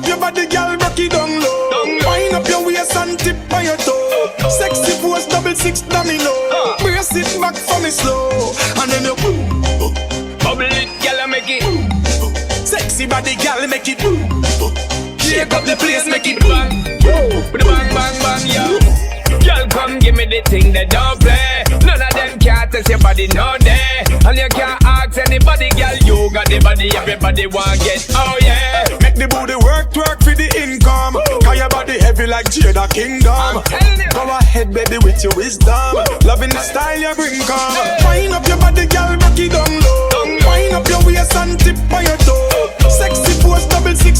your body, girl, rock it down low. Wind up your waist and tip on your toe. Sexy pose, 6 domino. Brace it back for me slow, and then you boom. Bubble it, girl, make it. Sexy body, girl, make it. Shake up the place, make it bang. With the bang, bang, bang, yeah. Girl, come give me the thing that don't play. None of them can't test your body, no day. And you can't ask anybody, girl, you got the body, everybody want get. Oh yeah. Make the booty work for the income. Cause your body heavy like Jada Kingdom. Go ahead, baby, with your wisdom. Loving the style you bring, come. Wind up your body, girl, rock it down low. Wind up your waist and tip on your toe. Sexy pose, 6